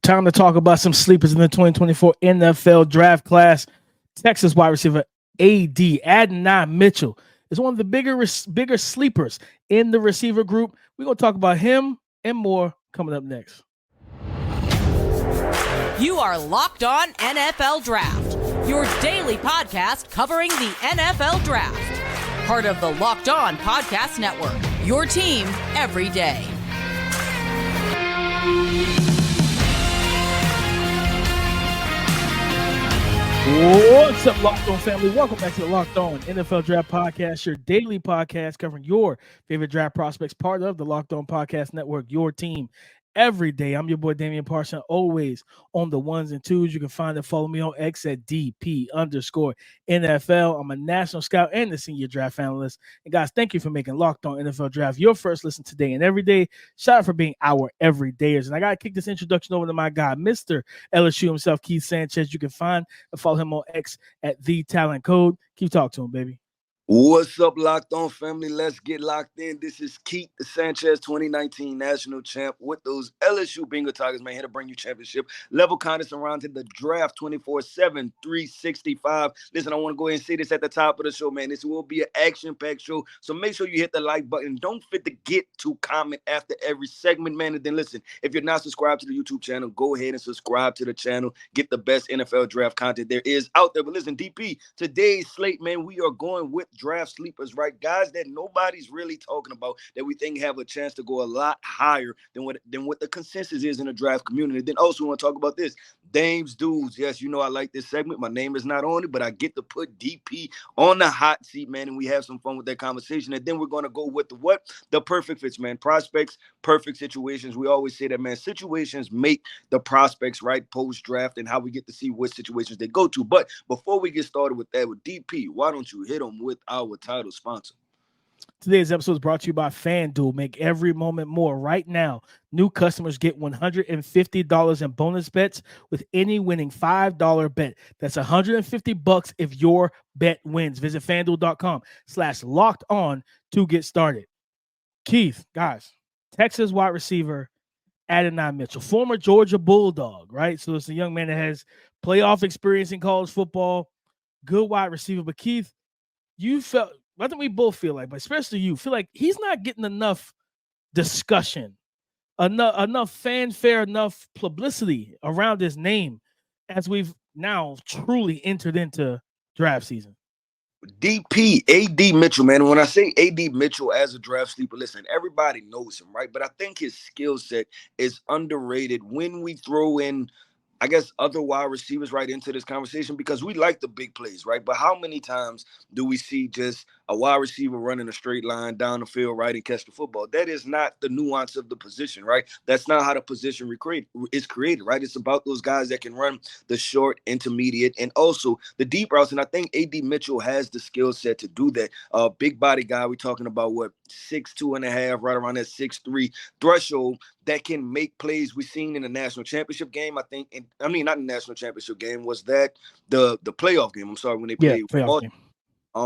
Time to talk about some sleepers in the 2024 NFL draft class. Texas wide receiver AD Adonai Mitchell is one of the bigger sleepers in the receiver group. We're going to talk about him and more coming up next. You are Locked On NFL Draft, your daily podcast covering the NFL Draft. Part of the Locked On Podcast Network, your team every day. What's up, Locked On family? Welcome back to the Locked On NFL Draft Podcast, your daily podcast covering your favorite draft prospects, part of the Locked On Podcast Network, your team every day. I'm your boy, Damian Parson, always on the ones and twos. You can find and follow me on X at DP_NFL. I'm a national scout and the senior draft analyst. And guys, thank you for making Locked On NFL Draft your first listen today and every day. Shout out for being our everydayers. And I got to kick this introduction over to my guy, Mr. LSU himself, Keith Sanchez. You can find and follow him on X at TheTalentCode. Keep talking to him, baby. What's up, Locked On family? Let's get locked in. This is Keith Sanchez, 2019 national champ with those LSU Bengal Tigers, man, here to bring you championship level content surrounding the draft 24/7, 365. Listen, I want to go ahead and say this at the top of the show, man. This will be an action-packed show, so make sure you hit the like button. Don't forget to comment after every segment, man. And then listen, if you're not subscribed to the YouTube channel, go ahead and subscribe to the channel. Get the best NFL draft content there is out there. But listen, DP, today's slate, man, we are going with draft sleepers, right? Guys that nobody's really talking about that we think have a chance to go a lot higher than what the consensus is in the draft community. Then also we want to talk about this. Dames, dudes. Yes, you know I like this segment. My name is not on it, but I get to put DP on the hot seat, man, and we have some fun with that conversation. And then we're going to go with the perfect fits, man. Prospects, perfect situations. We always say that, man, situations make the prospects, right, post-draft, and how we get to see what situations they go to. But before we get started with that, with DP, why don't you hit them with our title sponsor? Today's episode is brought to you by FanDuel. Make every moment more. Right now, new customers get $150 in bonus bets with any winning $5 bet. That's $150 if your bet wins. Visit FanDuel.com/locked-on to get started. Keith, guys, Texas wide receiver Adonai Mitchell, former Georgia Bulldog, right? So it's a young man that has playoff experience in college football, good wide receiver. But Keith, you felt, I think we both feel like, but especially you, feel like he's not getting enough discussion, enough fanfare, enough publicity around his name as we've now truly entered into draft season. DP, AD Mitchell, man. When I say AD Mitchell as a draft sleeper, listen, everybody knows him, right? But I think his skill set is underrated when we throw in, I guess, other wide receivers right into this conversation, because we like the big plays, right? But how many times do we see just a wide receiver running a straight line down the field, right, and catch the football? That is not the nuance of the position, right? That's not how the position is created, right? It's about those guys that can run the short, intermediate, and also the deep routes. And I think AD Mitchell has the skill set to do that. Big body guy, we're talking about, 6'2.5", right around that 6'3" threshold, that can make plays. We've seen in the national championship game, I think, not the national championship game, was that the playoff game. I'm sorry, when they played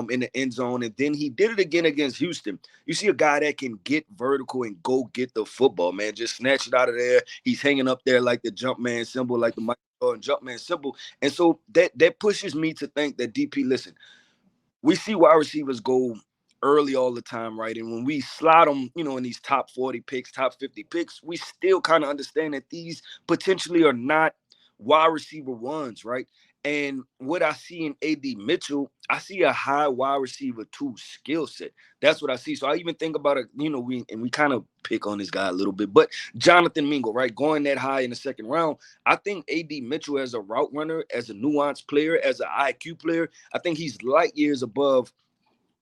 in the end zone, and then he did it again against Houston. You see a guy that can get vertical and go get the football, man, just snatch it out of there. He's hanging up there like the jump man symbol, like the Michael Jordan jump man symbol. And so that pushes me to think that, DP, listen, we see wide receivers go early all the time, right? And when we slot them, in these top 40 picks, top 50 picks, we still kind of understand that these potentially are not wide receiver ones, right? And what I see in AD Mitchell, I see a high wide receiver 2 skill set. That's what I see. So I even think about it, we kind of pick on this guy a little bit, but Jonathan Mingo, right? Going that high in the second round, I think AD Mitchell as a route runner, as a nuanced player, as an IQ player, I think he's light years above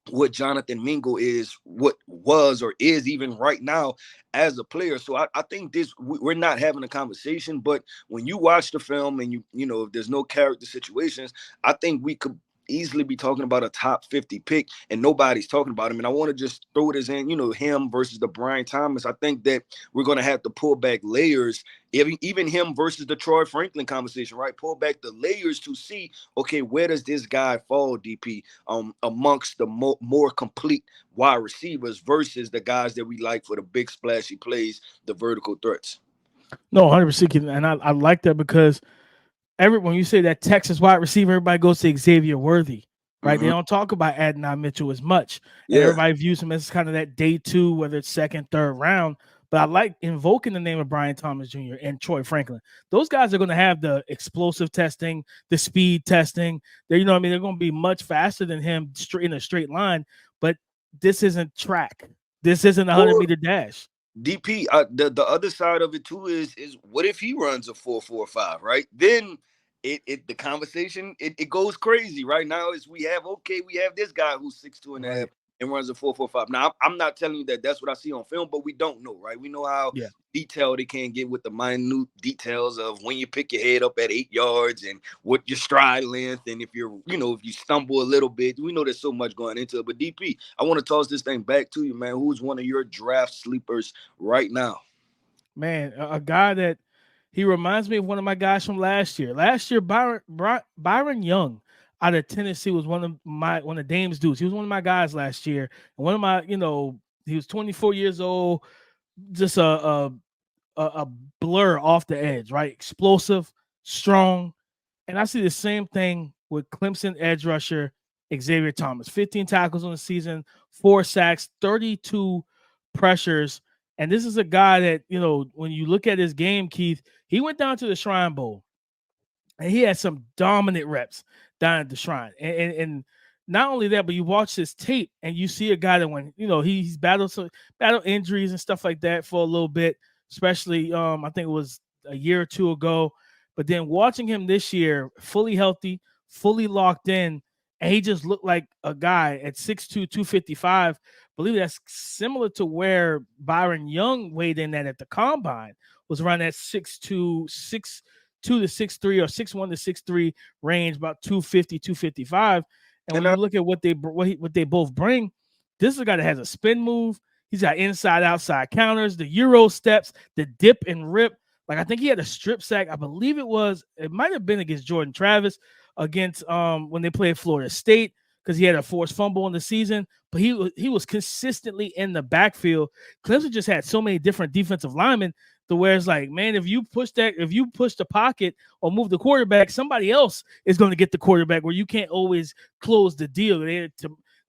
what Jonathan Mingo is, what was or is even right now as a player. So I think we're not having a conversation, but when you watch the film and if there's no character situations, I think we could easily be talking about a top 50 pick and nobody's talking about him. And I want to just throw this in, him versus the Brian Thomas. I think that we're going to have to pull back layers, even him versus the Troy Franklin conversation, right? Pull back the layers to see, okay, where does this guy fall, DP, amongst the more complete wide receivers versus the guys that we like for the big splashy plays, the vertical threats. No, 100%. And I like that because when you say that Texas wide receiver, everybody goes to Xavier Worthy, right? They don't talk about Adonai Mitchell as much. And Yeah. everybody views him as kind of that day two, whether it's second, third round. But I like invoking the name of Brian Thomas Jr. and Troy Franklin. Those guys are going to have the explosive testing, the speed testing. They're they're going to be much faster than him in a straight line. But this isn't track. This isn't a 100-meter dash. DP, the other side of it too is what if he runs a 4.45, right? Then the conversation it goes crazy. Right now is we have this guy who's 6'2" and a half and runs a 4.45. Now I'm not telling you that that's what I see on film, but we don't know, right? We know how detailed it can get with the minute details of when you pick your head up at 8 yards and what your stride length, and if if you stumble a little bit. We know there's so much going into it. But DP, I want to toss this thing back to you, man. Who's one of your draft sleepers right now? Man, a guy that he reminds me of one of my guys from last year. Last year, Byron Young out of Tennessee was one of Dame's dudes. He was one of my guys last year. And one of my, he was 24 years old, just a blur off the edge, right? Explosive, strong. And I see the same thing with Clemson edge rusher Xavier Thomas. 15 tackles on the season, 4 sacks, 32 pressures. And this is a guy that, when you look at his game, Keith, he went down to the Shrine Bowl and he had some dominant reps down at the Shrine. And not only that, but you watch his tape and you see a guy that when, he's battled injuries and stuff like that for a little bit, especially I think it was a year or two ago. But then watching him this year, fully healthy, fully locked in, and he just looked like a guy at 6'2", 255. I believe that's similar to where Byron Young weighed in at the combine, was around that 6'2", 6'2" to 6'3", or 6'1" to 6'3" range, about 250, 255. And when you look at what they both bring, this is a guy that has a spin move. He's got inside outside counters, the Euro steps, the dip and rip. Like I think he had a strip sack. I believe it might have been against Jordan Travis against when they played Florida State, because he had a forced fumble in the season, but he was consistently in the backfield. Clemson just had so many different defensive linemen to where it's like, man, if you push the pocket or move the quarterback, somebody else is going to get the quarterback, where you can't always close the deal. They had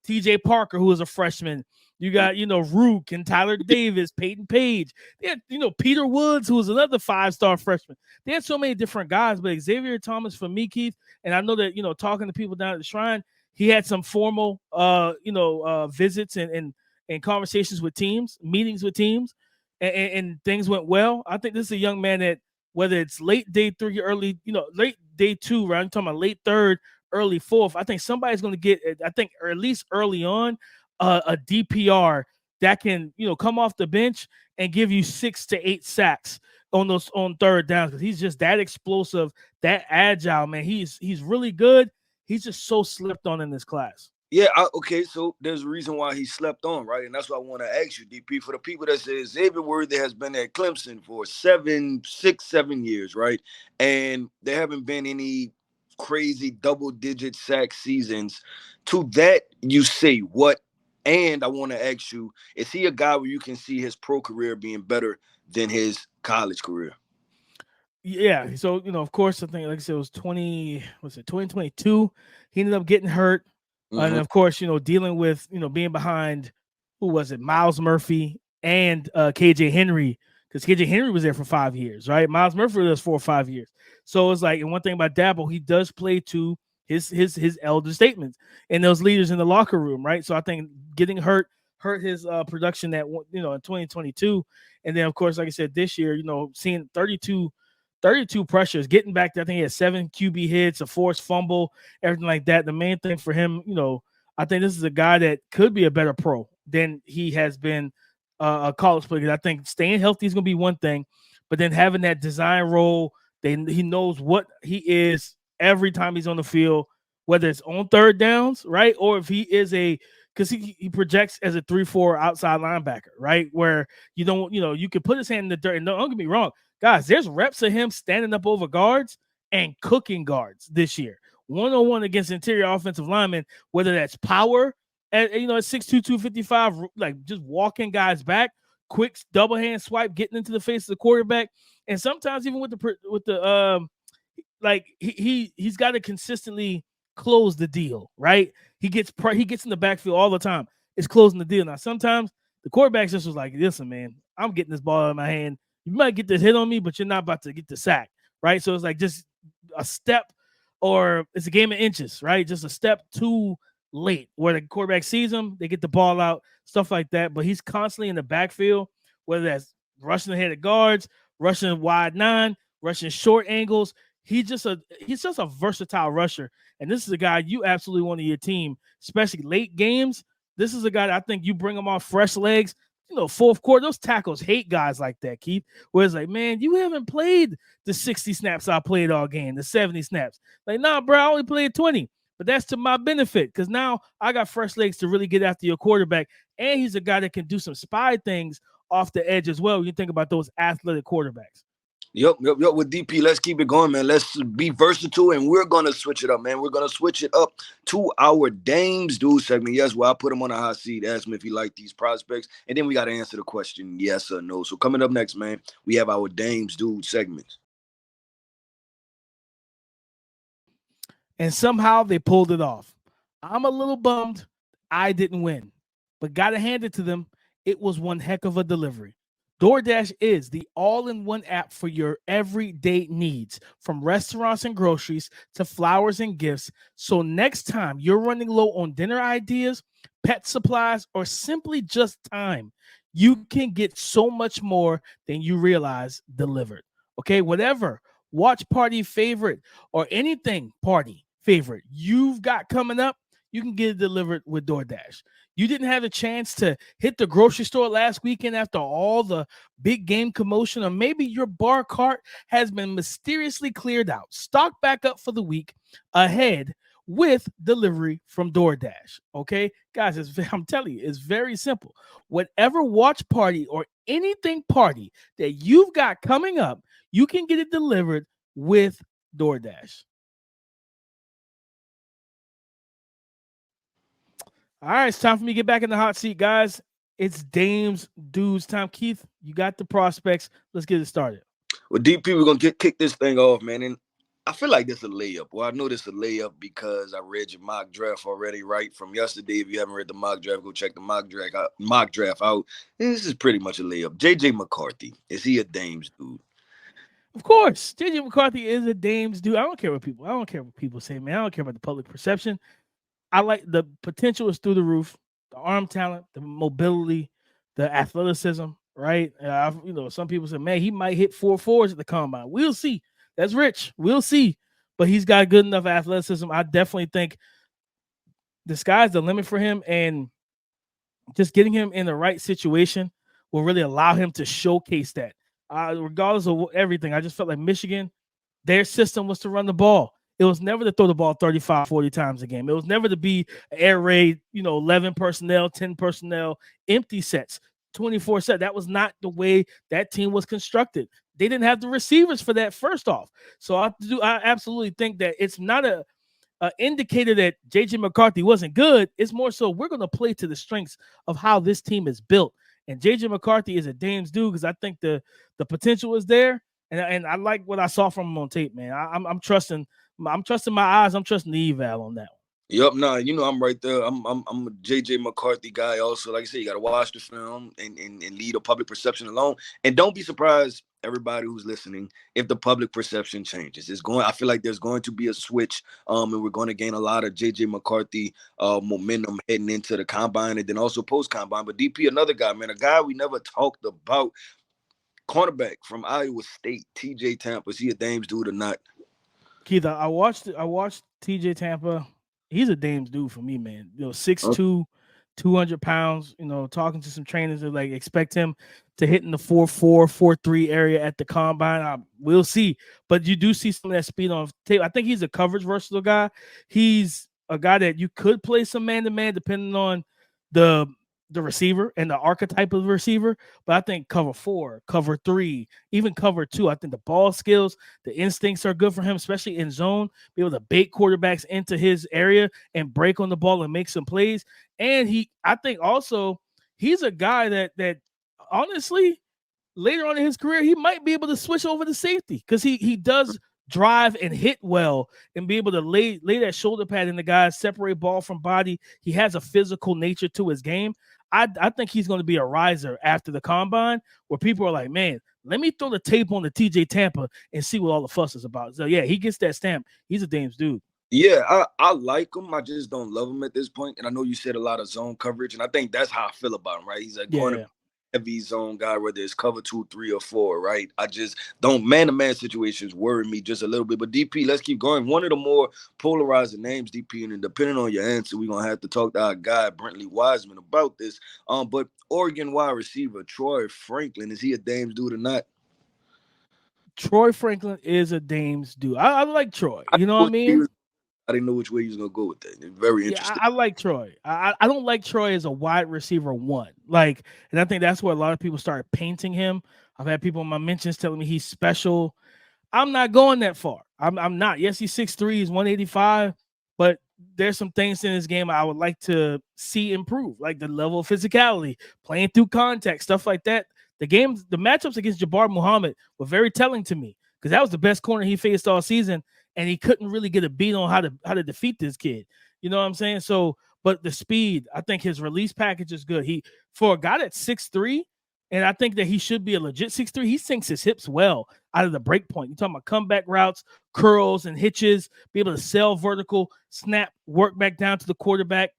TJ Parker, who was a freshman. You got, Rook and Tyler Davis, Peyton Page. They had, Peter Woods, who was another 5-star freshman. They had so many different guys, but Xavier Thomas, for me, Keith, and I know that, talking to people down at the Shrine, he had some formal, visits and conversations with teams, meetings with teams, and things went well. I think this is a young man that, whether it's late day 3, late day 2, right? I'm talking about late 3rd, early 4th. I think somebody's going to get, or at least early on, a DPR that can, come off the bench and give you 6 to 8 sacks on 3rd downs, because he's just that explosive, that agile, man. He's really good. He's just so slept on in this class. Yeah, okay, so there's a reason why he slept on, right? And that's what I want to ask you, DP. For the people that say Xavier Worthy has been at Clemson for 6, 7 years, right? And there haven't been any crazy double-digit sack seasons. To that, you say what? And I want to ask you, is he a guy where you can see his pro career being better than his college career? Yeah. So, of course, I think, like I said, it was 2022. He ended up getting hurt. And of course, dealing with, being behind, who was it? Miles Murphy and KJ Henry, because KJ Henry was there for 5 years, right? Miles Murphy was 4 or 5 years. So it's like, and one thing about Dabo, he does play to his elder statements and those leaders in the locker room, right? So I think getting hurt his production that, in 2022. And then, of course, like I said, this year, seeing 32 pressures, getting back there. I think he had 7 QB hits, a forced fumble, everything like that. The main thing for him, I think this is a guy that could be a better pro than he has been a college player. I think staying healthy is going to be one thing, but then having that design role, he knows what he is every time he's on the field, whether it's on 3rd downs, right? Or if he is because he projects as a 3-4 outside linebacker, right? Where you can put his hand in the dirt. And don't get me wrong, guys, there's reps of him standing up over guards and cooking guards this year. 1-on-1 against interior offensive linemen, whether that's power at 6'2", 255, like just walking guys back, quick double hand swipe, getting into the face of the quarterback. And sometimes even with like he's got to consistently close the deal, right? He gets in the backfield all the time. It's closing the deal. Now sometimes the quarterback just was like, listen, man, I'm getting this ball in my hand. You might get this hit on me, but you're not about to get the sack, right? So it's like just a step, or it's a game of inches, right? Just a step too late where the quarterback sees him, they get the ball out, stuff like that. But he's constantly in the backfield, whether that's rushing ahead of guards, rushing wide nine, rushing short angles. He's just a versatile rusher. And this is a guy you absolutely want on your team, especially late games. This is a guy that I think you bring him off fresh legs. Fourth quarter, those tackles hate guys like that, Keith. Where it's like, man, you haven't played the 60 snaps I played all game, the 70 snaps. Like, nah, bro, I only played 20. But that's to my benefit because now I got fresh legs to really get after your quarterback. And he's a guy that can do some spy things off the edge as well. When you think about those athletic quarterbacks. Yep. With DP, let's keep it going, man. Let's be versatile, and we're going to switch it up, man. We're going to switch it up to our Dames Dude segment. Yes, well, I put him on a hot seat, ask him if he liked these prospects, and then we got to answer the question, yes or no. So coming up next, man, we have our Dames Dude segment. And somehow they pulled it off. I'm a little bummed I didn't win, but got to hand it to them. It was one heck of a delivery. DoorDash is the all-in-one app for your everyday needs, from restaurants and groceries to flowers and gifts. So next time you're running low on dinner ideas, pet supplies, or simply just time, you can get so much more than you realize delivered. Okay, whatever watch party favorite or anything party favorite you've got coming up, you can get it delivered with DoorDash. You didn't have a chance to hit the grocery store last weekend after all the big game commotion, or maybe your bar cart has been mysteriously cleared out. Stock back up for the week ahead with delivery from DoorDash. Okay, guys, I'm telling you, it's very simple. Whatever watch party or anything party that you've got coming up, you can get it delivered with DoorDash. All right, it's time for me to get back in the hot seat, guys. It's Dames Dudes time. Keith, you got the prospects. Let's get it started. Well, DP, we're going to kick this thing off, man. And I feel like this is a layup. Well, I know this is a layup because I read your mock draft already, right? From yesterday. If you haven't read the mock draft, go check the mock draft out. And this is pretty much a layup. JJ McCarthy, is he a Dames Dude? Of course. JJ McCarthy is a Dames Dude. I don't care what people say, man. I don't care about the public perception. I like the potential is through the roof, the arm talent, the mobility, the athleticism, right? Some people say, man, he might hit 4.4s at the combine. We'll see. That's rich. We'll see. But he's got good enough athleticism. I definitely think the sky's the limit for him, and just getting him in the right situation will really allow him to showcase that. Regardless of everything, I just felt like Michigan, their system was to run the ball. It was never to throw the ball 35, 40 times a game. It was never to be air raid, 11 personnel, 10 personnel, empty sets, 24 sets. That was not the way that team was constructed. They didn't have the receivers for that, first off. So I absolutely think that it's not a indicator that JJ McCarthy wasn't good. It's more so we're going to play to the strengths of how this team is built. And JJ McCarthy is a Dames Dude because I think the potential is there. And I like what I saw from him on tape, man. I'm trusting my eyes. I'm trusting the eval on that one. Yep, I'm right there. I'm a JJ McCarthy guy also. Like I said, you got to watch the film and lead a public perception alone. And don't be surprised, everybody who's listening, if the public perception changes. I feel like there's going to be a switch, and we're going to gain a lot of JJ McCarthy momentum heading into the combine and then also post-combine. But DP, another guy, man, a guy we never talked about, cornerback from Iowa State, TJ Tampa. Is he a Dames Dude or not? Keith, I watched TJ Tampa. He's a Dames Dude for me, man. 6'2", 200 pounds. Talking to some trainers that expect him to hit in the 4.4, 4.3 area at the combine. We'll see, but you do see some of that speed on tape. I think he's a coverage versatile guy. He's a guy that you could play some man-to-man depending on the receiver and the archetype of the receiver. But I think cover 4, cover 3, even cover 2, I think the ball skills, the instincts are good for him, especially in zone, be able to bait quarterbacks into his area and break on the ball and make some plays. And I think also he's a guy that honestly, later on in his career, he might be able to switch over to safety because he does drive and hit well and be able to lay that shoulder pad in the guys, separate ball from body. He has a physical nature to his game. I think he's going to be a riser after the combine where people are like, man, let me throw the tape on the TJ Tampa and see what all the fuss is about. So, yeah, he gets that stamp. He's a Dames dude. Yeah, I like him. I just don't love him at this point. And I know you said a lot of zone coverage, and I think that's how I feel about him, right? He's like going to heavy zone guy, whether it's cover 2, 3, or 4, right? I just don't man-to-man situations worry me just a little bit. But DP, let's keep going. One of the more polarizing names, DP, and depending on your answer, we're gonna have to talk to our guy Brentley Wiseman about this. But Oregon wide receiver Troy Franklin, is he a Dames dude or not? Troy Franklin is a Dames dude. I like Troy. You know what I mean? I didn't know which way he was gonna go with that. It's very interesting. I like Troy. I don't like Troy as a wide receiver one. Like, and I think that's where a lot of people started painting him. I've had people in my mentions telling me he's special. I'm not going that far. I'm not. Yes, he's 6'3", he's 185, but there's some things in his game I would like to see improve, like the level of physicality, playing through contact, stuff like that. The matchups against Jabbar Muhammad were very telling to me because that was the best corner he faced all season, and he couldn't really get a beat on how to defeat this kid. You know what I'm saying? So, but the speed, I think his release package is good. He, for a guy that's 6'3", and I think that he should be a legit 6'3", he sinks his hips well out of the break point. You're talking about comeback routes, curls and hitches, be able to sell vertical, snap, work back down to the quarterback,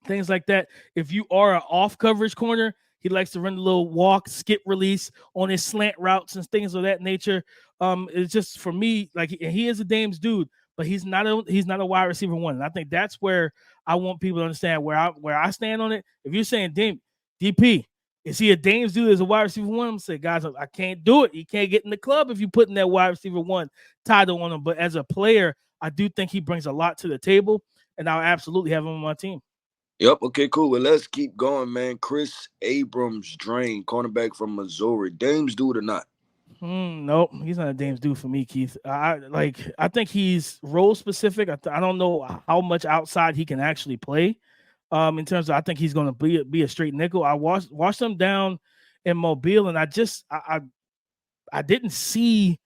things like that. If you are an off coverage corner, he likes to run a little walk, skip release on his slant routes and things of that nature. It's just, for me, like, he is a Dames dude, but he's not a wide receiver one. And I think that's where I want people to understand where I stand on it. If you're saying DP, is he a Dames dude as a wide receiver one? I'm gonna say, guys, I can't do it. He can't get in the club if you put in that wide receiver one title on him. But as a player, I do think he brings a lot to the table, and I'll absolutely have him on my team. Yep. Okay, cool. Well, let's keep going, man. Chris Abrams-Drain, cornerback from Missouri. Dames dude or not? Nope, he's not a Dames dude for me, Keith. I think he's role specific. I don't know how much outside he can actually play. In terms of, I think he's going to be a straight nickel. I watched him down in Mobile, and I didn't see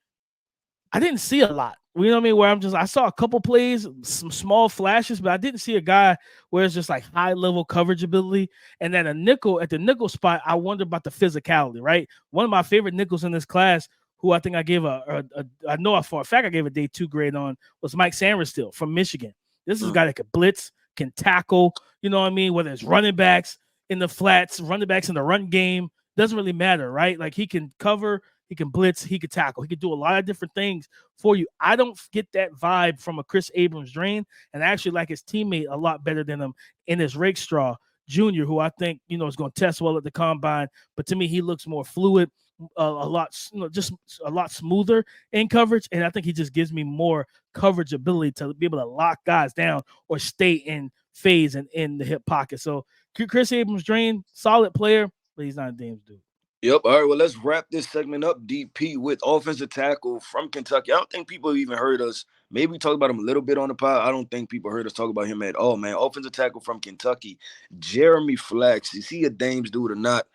a lot. You know what I mean? Where I saw a couple plays, some small flashes, but I didn't see a guy where it's just like high level coverage ability. And then at the nickel spot, I wonder about the physicality, right? One of my favorite nickels in this class, who I think I gave I know for a fact I gave a day 2 grade on, was Mike Sainristil from Michigan. This is a guy that could blitz, can tackle, you know what I mean? Whether it's running backs in the flats, running backs in the run game, doesn't really matter, right? Like, he can cover, he can blitz, he could tackle, he could do a lot of different things for you. I don't get that vibe from a Chris Abrams-Drain, and I actually like his teammate a lot better than him in his Rakestraw Jr., who I think, is going to test well at the combine. But to me, he looks more fluid, just a lot smoother in coverage, and I think he just gives me more coverage ability to be able to lock guys down or stay in phase and in the hip pocket. So Chris Abrams-Drain, solid player, but he's not a Dames dude. Yep. All right. Well, let's wrap this segment up, DP, with offensive tackle from Kentucky. I don't think people even heard us. Maybe we talked about him a little bit on the pod. I don't think people heard us talk about him at all, man. Offensive tackle from Kentucky, Jeremy Flax. Is he a Dames dude or not?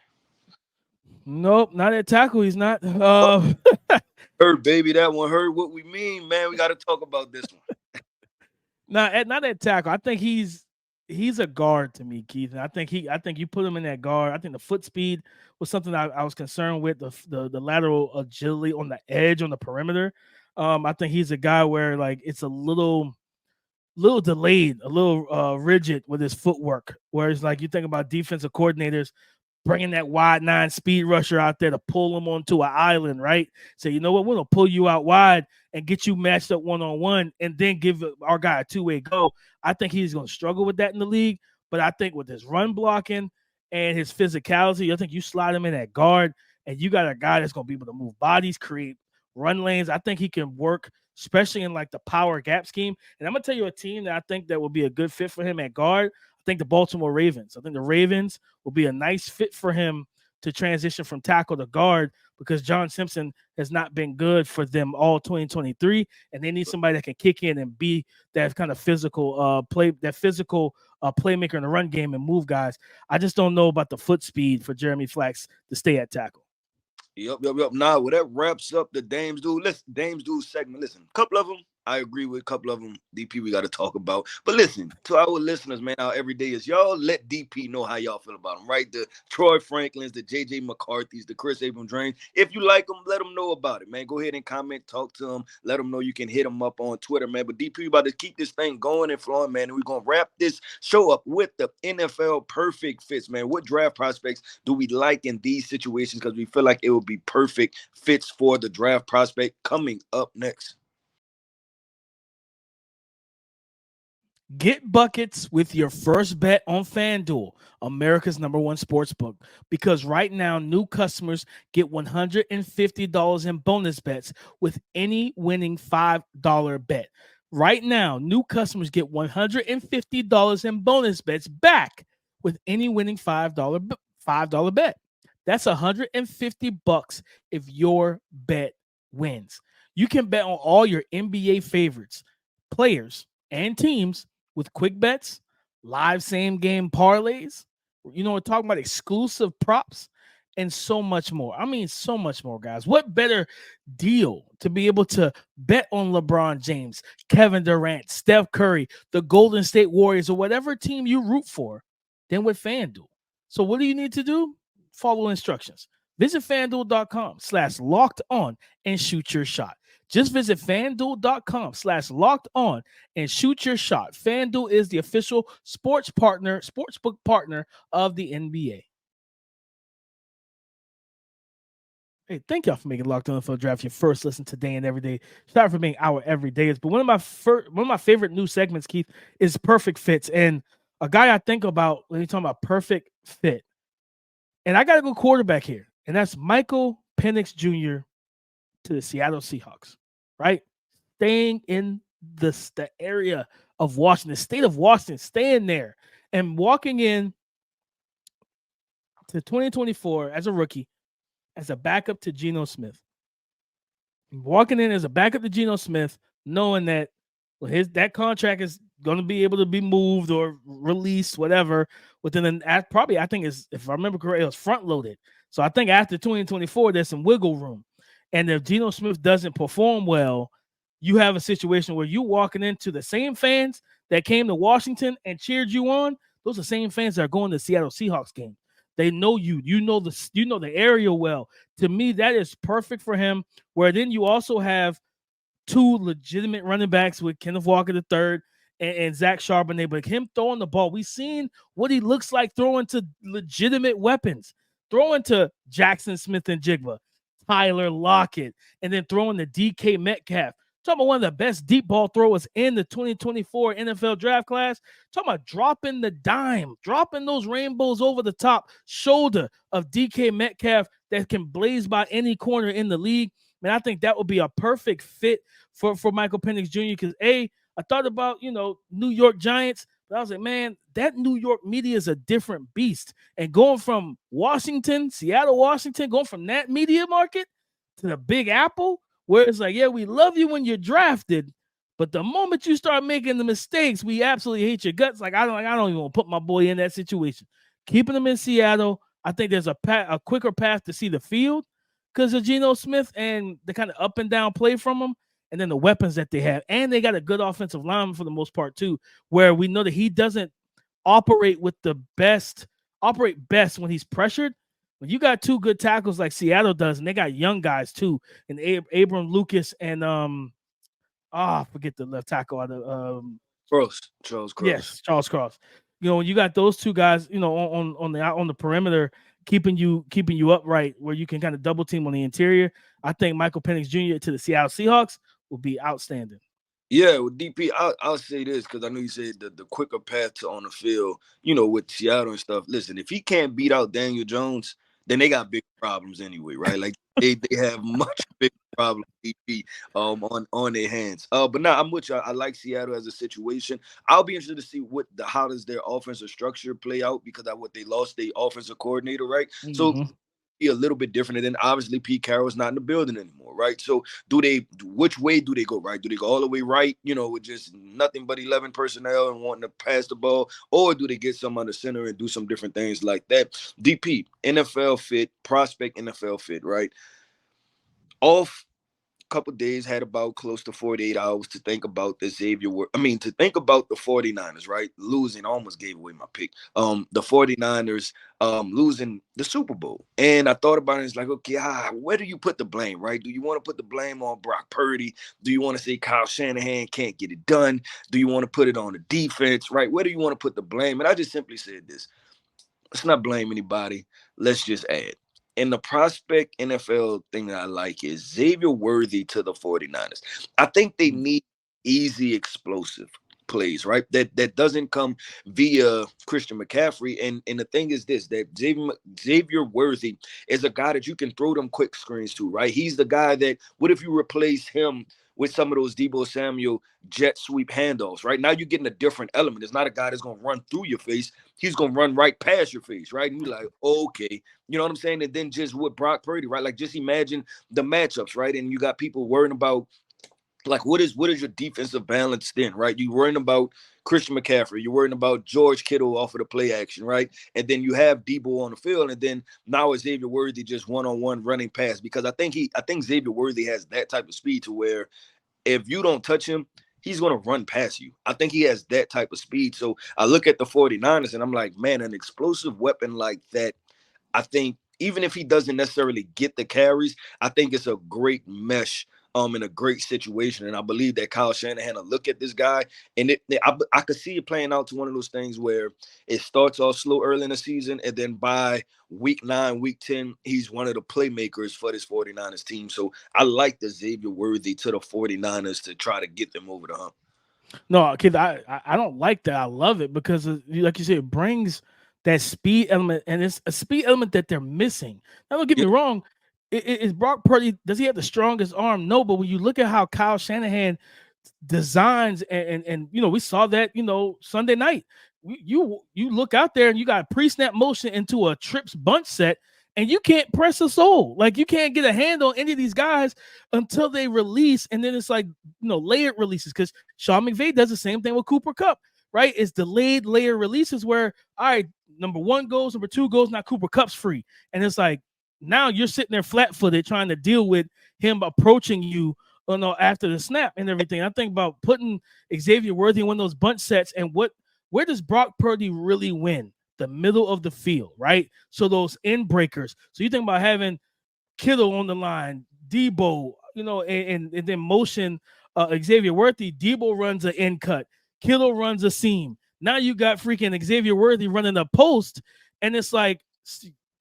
Nope, not at tackle. He's not. Heard, baby, that one heard what we mean, man. We got to talk about this one. Not at tackle. I think he's a guard to me, Keith. And I think you put him in that guard. I think the foot speed was something I was concerned with. The lateral agility on the edge on the perimeter. I think he's a guy where, like, it's a little delayed, a little rigid with his footwork. Whereas, like, you think about defensive coordinators bringing that wide 9 speed rusher out there to pull him onto an island, right? So, you know what? We're going to pull you out wide and get you matched up one-on-one and then give our guy a 2-way go. I think he's going to struggle with that in the league, but I think with his run blocking and his physicality, I think you slide him in at guard and you got a guy that's going to be able to move bodies, create run lanes. I think he can work, especially in, like, the power gap scheme. And I'm going to tell you a team that I think that would be a good fit for him at guard. I think the Baltimore Ravens. I think the Ravens will be a nice fit for him to transition from tackle to guard because John Simpson has not been good for them all 2023, and they need somebody that can kick in and be that kind of physical playmaker in the run game and move guys. I just don't know about the foot speed for Jeremy Flax to stay at tackle. Yep. Nah, well, that wraps up the Dames Dude. Listen, Dames Dude segment. Listen, a couple of them, I agree with. A couple of them, DP, we got to talk about. But listen, to our listeners, man, our every day is y'all let DP know how y'all feel about him, right? The Troy Franklins, the JJ McCarthy's, the Chris Abrams Drains. If you like them, let them know about it, man. Go ahead and comment, talk to them, let them know you can hit them up on Twitter, man. But DP, we about to keep this thing going and flowing, man. And we're going to wrap this show up with the NFL perfect fits, man. What draft prospects do we like in these situations? Because we feel like it would be perfect fits for the draft prospect coming up next. Get buckets with your first bet on FanDuel, America's #1 sportsbook, because right now new customers get $150 in bonus bets with any winning $5 bet. Right now, new customers get $150 in bonus bets back with any winning $5 bet. That's $150 if your bet wins. You can bet on all your NBA favorites, players, and teams with quick bets, live same game parlays. We're talking about exclusive props and so much more. I mean, so much more, guys. What better deal to be able to bet on LeBron James, Kevin Durant, Steph Curry, the Golden State Warriors, or whatever team you root for than with FanDuel? So what do you need to do? Follow instructions. Visit FanDuel.com/locked-on and shoot your shot. Just visit FanDuel.com/locked-on and shoot your shot. FanDuel is the official sportsbook partner of the NBA. Hey, thank y'all for making Locked On NFL Draft your first listen today and every day. Shout out for being our everydayers. But one of my favorite new segments, Keith, is perfect fits. And a guy I think about when you're talking about perfect fit, and I got to go quarterback here, and that's Michael Penix Jr. to the Seattle Seahawks, right? Staying in the area of Washington, the state of Washington, staying there and walking in to 2024 as a rookie, as a backup to Geno Smith. Walking in as a backup to Geno Smith, knowing that that contract is going to be able to be moved or released, whatever, within probably, I think if I remember correctly, it was front loaded. So I think after 2024, there's some wiggle room. And if Geno Smith doesn't perform well, you have a situation where you walking into the same fans that came to Washington and cheered you on. Those are the same fans that are going to the Seattle Seahawks game. They know you. You know the area well. To me, that is perfect for him. Where then you also have two legitimate running backs with Kenneth Walker III and Zach Charbonnet. But him throwing the ball, we've seen what he looks like throwing to legitimate weapons, throwing to Jackson Smith and Jigba, Tyler Lockett, and then throwing the DK Metcalf. Talking about one of the best deep ball throwers in the 2024 NFL draft class. Talking about dropping the dime, dropping those rainbows over the top shoulder of DK Metcalf that can blaze by any corner in the league. Man, I think that would be a perfect fit for Michael Penix Jr. Because I thought about, New York Giants, but I was like, man, that New York media is a different beast. And going from Seattle, Washington, going from that media market to the Big Apple, where it's like, yeah, we love you when you're drafted, but the moment you start making the mistakes, we absolutely hate your guts. Like, I don't even want to put my boy in that situation. Keeping him in Seattle, I think there's a quicker path to see the field because of Geno Smith and the kind of up and down play from him, and then the weapons that they have. And they got a good offensive lineman for the most part, too, where we know that he doesn't operate best when he's pressured. When you got two good tackles like Seattle does, and they got young guys too, and Abram Lucas and forget the left tackle out of Charles Cross. Yes, Charles Cross. When you got those two guys, on the perimeter, keeping you upright, where you can kind of double team on the interior. I think Michael Penix Jr. to the Seattle Seahawks will be outstanding. Yeah, with DP, I'll say this because I know you said the quicker path to on the field, with Seattle and stuff. Listen, if he can't beat out Daniel Jones, then they got big problems anyway, right? Like they have much bigger problems, DP, on their hands. But now I'm with you. I like Seattle as a situation. I'll be interested to see how does their offensive structure play out because what they lost their offensive coordinator, right? Mm-hmm. So be a little bit different. And then obviously Pete Carroll's not in the building anymore, right? So which way do they go, right? Do they go all the way right, with just nothing but 11 personnel and wanting to pass the ball? Or do they get some on the center and do some different things like that? DP, NFL fit, prospect NFL fit, right? Off couple days, had about close to 48 hours to think about the to think about the 49ers, right? Losing, almost gave away my pick. The 49ers losing the Super Bowl. And I thought about it, it's like, okay, where do you put the blame, right? Do you want to put the blame on Brock Purdy? Do you want to say Kyle Shanahan can't get it done? Do you want to put it on the defense, right? Where do you want to put the blame? And I just simply said this. Let's not blame anybody. Let's just add. And the prospect NFL thing that I like is Xavier Worthy to the 49ers. I think they need easy, explosive plays, right? That doesn't come via Christian McCaffrey. And the thing is this, that Xavier Worthy is a guy that you can throw them quick screens to, right? He's the guy that, what if you replace him with some of those Deebo Samuel jet sweep handoffs, right? Now you're getting a different element. It's not a guy that's going to run through your face. He's going to run right past your face, right? And you're like, okay. You know what I'm saying? And then just with Brock Purdy, right? Like, just imagine the matchups, right? And you got people worrying about, like, what is your defensive balance then, right? You're worrying about Christian McCaffrey. You're worrying about George Kittle off of the play action, right? And then you have Deebo on the field, and then now it's Xavier Worthy just one-on-one running past, because I think Xavier Worthy has that type of speed to where if you don't touch him, he's going to run past you. I think he has that type of speed. So I look at the 49ers and I'm like, man, an explosive weapon like that, I think even if he doesn't necessarily get the carries, I think it's a great mesh in a great situation. And I believe that Kyle Shanahan will look at this guy, and I could see it playing out to one of those things where it starts off slow early in the season, and then by week 9, week 10, he's one of the playmakers for this 49ers team. So I like the Xavier Worthy to the 49ers to try to get them over the hump. No, kid, I don't like that. I love it because, like you said, it brings that speed element, and it's a speed element that they're missing. Now, don't get me wrong. Is Brock Purdy, does he have the strongest arm? No, but when you look at how Kyle Shanahan designs, and we saw that, Sunday night. You look out there and you got pre-snap motion into a trips bunch set, and you can't press a soul. Like, you can't get a hand on any of these guys until they release, and then it's like, layered releases, because Sean McVay does the same thing with Cooper Kupp, right? It's delayed layer releases where, all right, number 1 goes, number 2 goes, now Cooper Kupp's free. And it's like, now you're sitting there flat-footed trying to deal with him approaching you, after the snap and everything. I think about putting Xavier Worthy in one of those bunch sets, and where does Brock Purdy really win? The middle of the field, right? So those end breakers. So you think about having Kittle on the line, Deebo, and then motion Xavier Worthy. Deebo runs an end cut. Kittle runs a seam. Now you got freaking Xavier Worthy running a post, and it's like,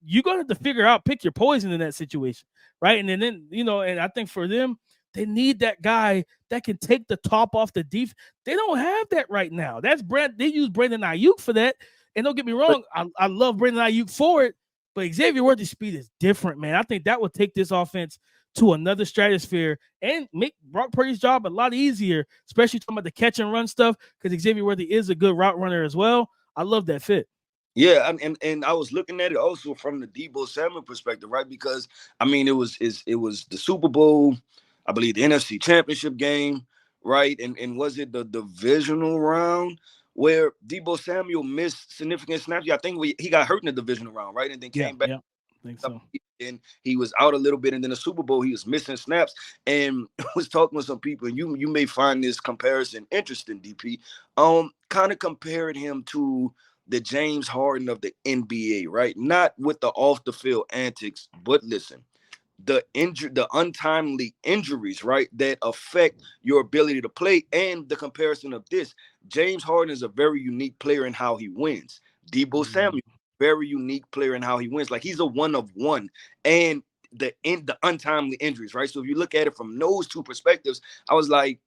you're going to have to figure out, pick your poison in that situation, right? And then and I think for them, they need that guy that can take the top off the defense. They don't have that right now. They use Brandon Ayuk for that. And don't get me wrong, I love Brandon Ayuk for it, but Xavier Worthy's speed is different, man. I think that would take this offense to another stratosphere and make Brock Purdy's job a lot easier, especially talking about the catch and run stuff, because Xavier Worthy is a good route runner as well. I love that fit. Yeah, and I was looking at it also from the Deebo Samuel perspective, right? Because it was the Super Bowl, I believe the NFC Championship game, right? And was it the divisional round where Deebo Samuel missed significant snaps? Yeah, I think he got hurt in the divisional round, right? And then came back. Yeah, I think so. And he was out a little bit, and then the Super Bowl he was missing snaps. And I was talking with some people, and you may find this comparison interesting, DP. Kind of compared him to the James Harden of the NBA, right? Not with the off the field antics, but listen, the untimely injuries, right, that affect your ability to play. And the comparison of this, James Harden is a very unique player in how he wins. Deebo Samuel, very unique player in how he wins. Like, he's a one of one. And the untimely injuries, right? So if you look at it from those two perspectives, I was like,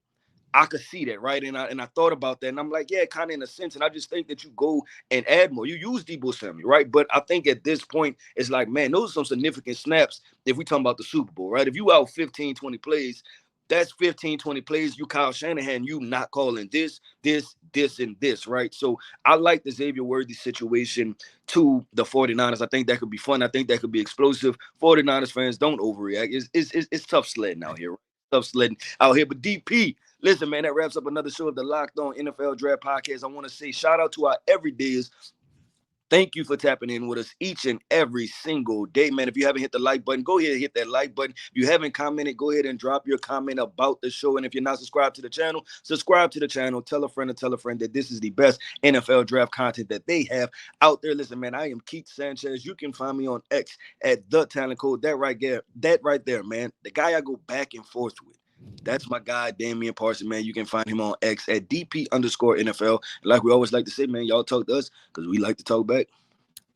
I could see that, right? And I thought about that, and I'm like, yeah, kind of in a sense. And I just think that you go and add more. You use Deebo Samuel, right? But I think at this point, it's like, man, those are some significant snaps if we talking about the Super Bowl, right? If you out 15, 20 plays, That's 15, 20 plays. You Kyle Shanahan, you not calling this, and this, right? So I like the Xavier Worthy situation to the 49ers. I think that could be fun. I think that could be explosive. 49ers fans, don't overreact. It's tough sledding out here. Right? Tough sledding out here. But DP, listen, man, that wraps up another show of the Locked On NFL Draft Podcast. I want to say shout out to our everydayers. Thank you for tapping in with us each and every single day, man. If you haven't hit the like button, go ahead and hit that like button. If you haven't commented, go ahead and drop your comment about the show. And if you're not subscribed to the channel, subscribe to the channel. Tell a friend that this is the best NFL draft content that they have out there. Listen, man, I am Keith Sanchez. You can find me on X at The Talent Code. That right there, man. The guy I go back and forth with. That's my guy, Damian Parson, man. You can find him on X at DP_NFL. Like we always like to say, man, y'all talk to us because we like to talk back.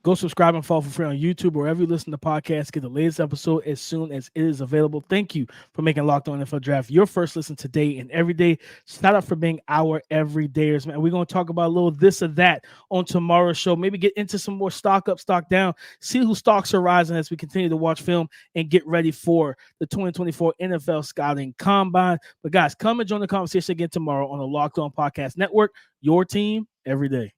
Go subscribe and follow for free on YouTube, wherever you listen to podcasts. Get the latest episode as soon as it is available. Thank you for making Locked On NFL Draft your first listen today and every day. Shout out for being our everydayers, man. We're going to talk about a little this or that on tomorrow's show. Maybe get into some more stock up, stock down. See who stocks are rising as we continue to watch film and get ready for the 2024 NFL Scouting Combine. But guys, come and join the conversation again tomorrow on the Locked On Podcast Network. Your team every day.